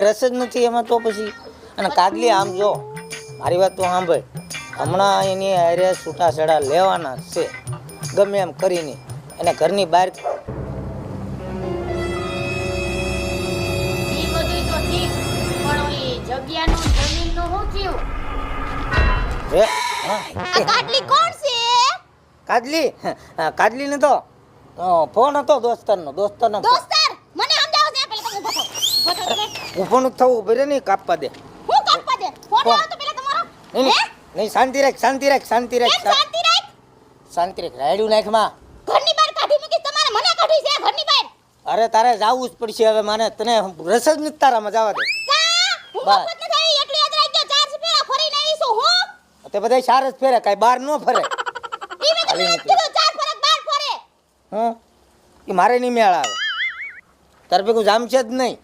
રસ જ નથી એમાં તો પછી. અને કાગલી આમ જો મારી વાત તો સાંભળ, હમણાં એની હારે છૂટાછેડા લેવાના છે ગમે એમ કરીને, એને ઘરની બહાર. ઈ બધું તો ઠીક, પણ ઓલી જગ્યાનું જમીનનું શું થયું? રે હા આ કાટલી કોણ છે? કાજલી ને તો ફોન હતો દોસ્તારનો. દોસ્તાર મને સમજાવો છે પેલા તમે ઉભો થો. ઊભો નથી થવું, ઉભી રે નહીં કાપવા દે. હું કાપવા દે? ફોન આવો તો પેલા તમારો. નહીં શાંતિ રાખ. શાંતિ રાખ. શાંતિ રાખ. રાયડું નાખમાં. ઘરની બહાર કાઢી મૂકી તમારે, મને કાઢી છે ઘરની બહાર. અરે તારે જાવું જ પડશે હવે, મને તને રસ જ નથી તારામાં જવા દે. હું મફત ન થાય એટલી યાદ રાખજો. 4 ફેરા ફરીને આવીશું હું. તે બધા ચાર જ ફેરે, કાઈ બાર ન ફરે. ઈ મેં તમને કીધું 4 ફરક 12 ફરે. હું એ મારે નહીં મેળ આવે, તારે ભેગું જામ છે જ નહીં.